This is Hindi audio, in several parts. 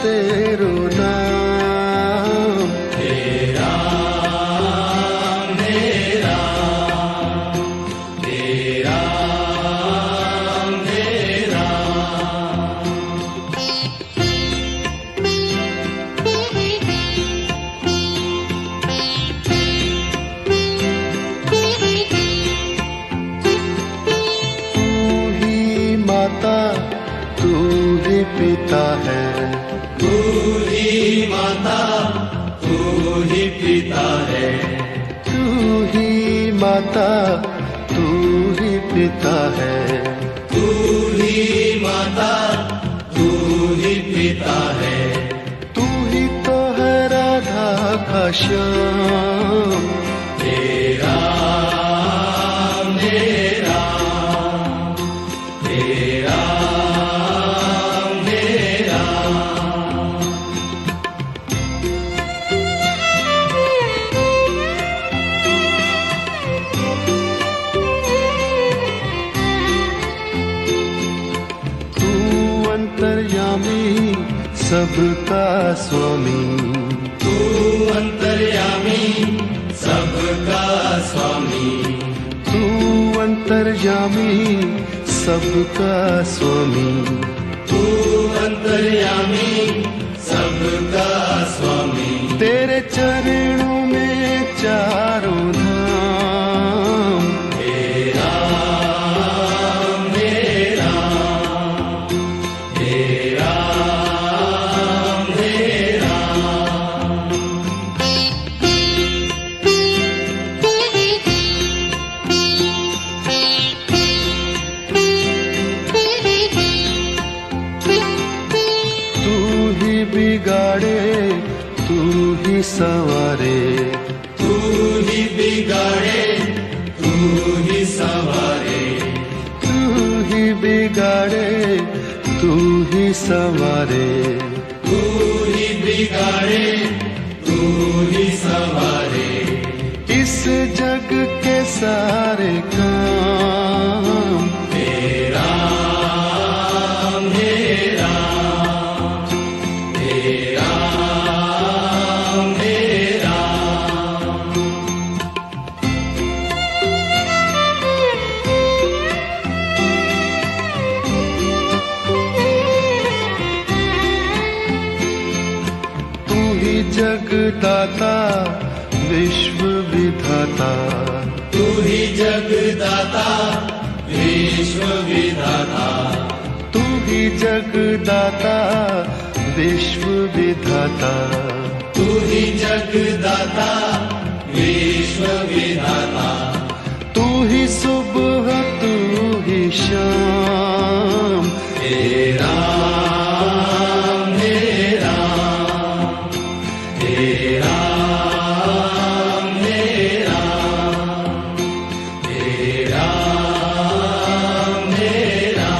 तेरो नाम। तेरा मेरा तेरा मेरा। माता तू ही पिता है, तू ही माता तू ही पिता है, तू ही माता तू ही पिता है, तू ही माता तू ही पिता है। तू ही तो है राधा का श्याम। तेरा मेरा तेरा मेरा। तू अंतर्यामी सबका स्वामी, तू अंतर्यामी सबका स्वामी, तू अंतर्यामी सबका स्वामी, तू अंतर्यामी सबका स्वामी। तेरे चरणों में चारों धाम। तेरा मेरा तेरा मेरा। तू ही बिगाड़े तू ही संवारे, तू ही बिगाड़े तू ही संवारे, तू ही बिगाड़े तू ही संवारे, तू ही बिगाड़े तू ही संवारे। इस जग के सारे काम। तेरा मेरा तेरा मेरा। तू ही जगदाता विश्व विधाता, तू ही जगदाता विश्व विधाता, तू ही जगदाता विश्व विधाता, तू ही जगदाता विश्व विधाता। तू ही सुबह तू ही शाम। तेरा मेरा तेरा मेरा तेरा मेरा।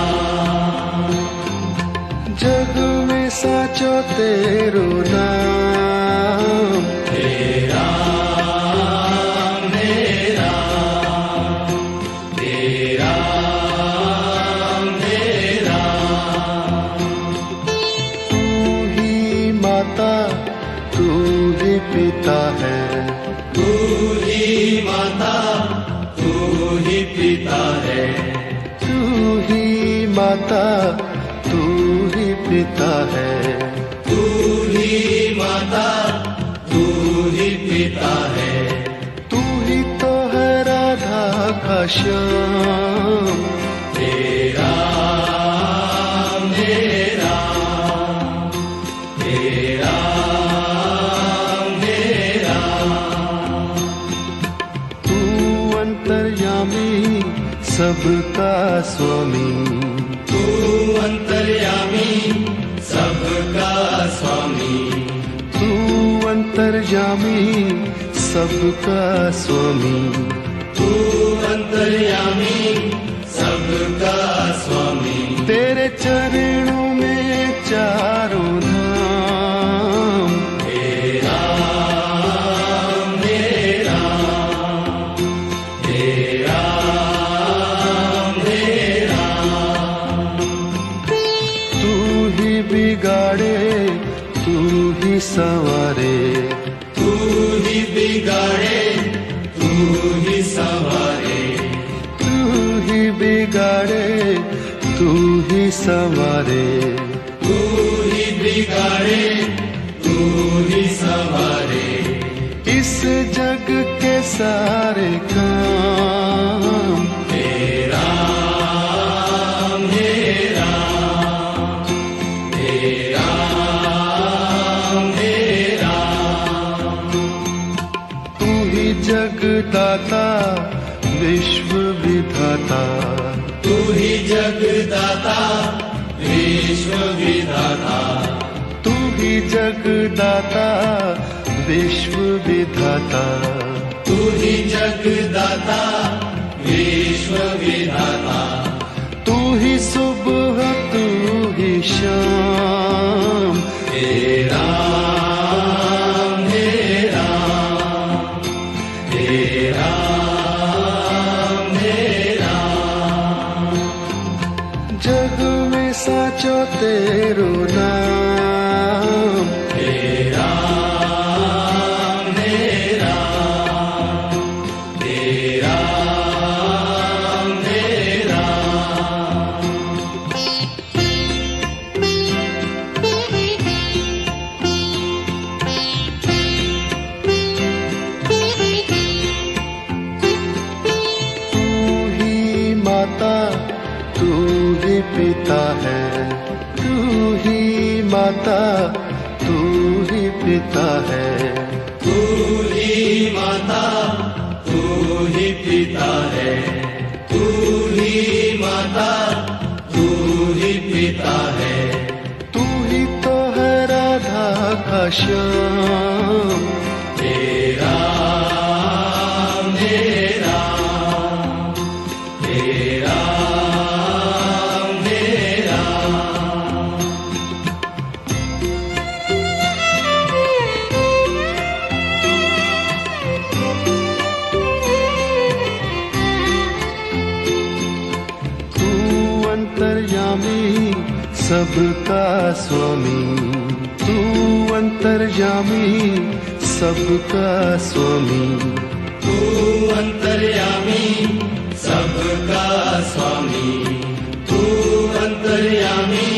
जग में साचो तेरो नाम। तेरा मेरा तेरा मेरा। तू ही माता तू ही पिता है, तू ही माता तू ही पिता है, तू ही माता तू ही पिता है, तू ही माता तू ही पिता है। तू ही तो है राधा का श्याम। तेरा मेरा तेरा मेरा। तू अंतर्यामी सबका स्वामी, तू अंतर्यामी सबका स्वामी, तू अंतर्यामी सबका स्वामी, तू अंतर्यामी सबका स्वामी। तेरे चरणों में चारों धाम। तेरा मेरा तेरा मेरा। तू ही बिगाड़े संवारे, तू ही बिगाड़े तू ही संवारे, तू ही बिगाड़े तू ही संवारे, तू ही बिगाड़े तू ही संवारे, इस जग के सारे काम हे राम हे राम हे राम हे राम। तू ही जगदाता विश्व विधाता, तू ही जगदाता विश्व विधाता, तू ही जगदाता विश्व विधाता, तू ही जगदाता विश्व विधाता, तू ही सुबह तू ही शाम, हे राम हे राम हे राम हे राम। जग में साचो तेरो नाम, हे राम हे राम हे राम हे राम। तू ही माता तू ही पिता है, तू ही माता तू ही पिता है, तू ही माता तू ही पिता है, तू ही माता तू ही पिता है, तू ही तो है राधा का श्याम, हे राम हे राम हे राम हे राम। तू अंतर्यामी सबका स्वामी, तू अंतर्यामी सबका स्वामी, तू अंतर्यामी सबका स्वामी, तू अंतर्यामी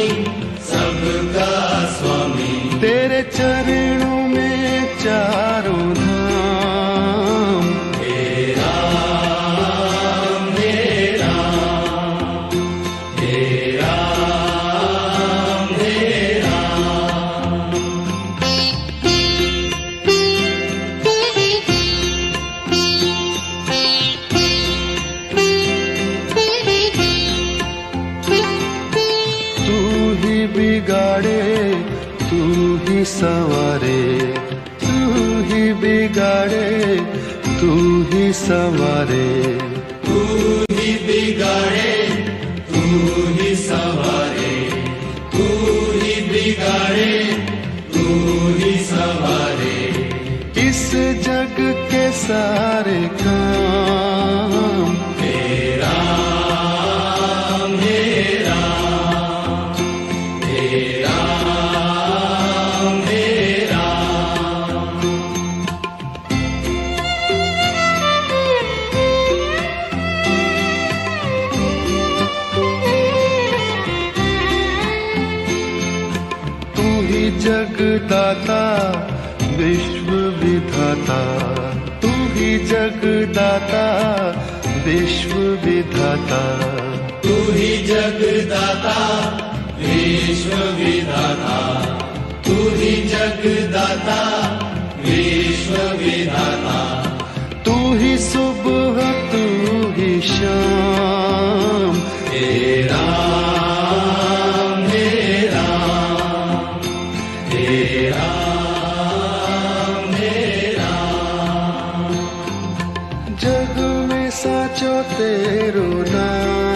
सबका स्वामी। तेरे चरणों में चारों धाम, हे राम हे राम हे राम हे राम। तू ही बिगाड़े तू ही संवारे, तू ही बिगाड़े तू ही संवारे, तू ही बिगाड़े तू ही संवारे, तू ही बिगाड़े तू ही संवारे, इस जग के सारे काम हे राम हे राम हे राम हे राम। तू ही जगदाता विश्व विधाता, तू ही जगदाता विश्व विधाता, तू ही जगदाता विश्व विधाता, तू ही जगदाता विश्व विधाता, तू ही सुबह तू ही शाम, हे राम हे राम हे राम हे राम। जग में साचो तेरो नाम,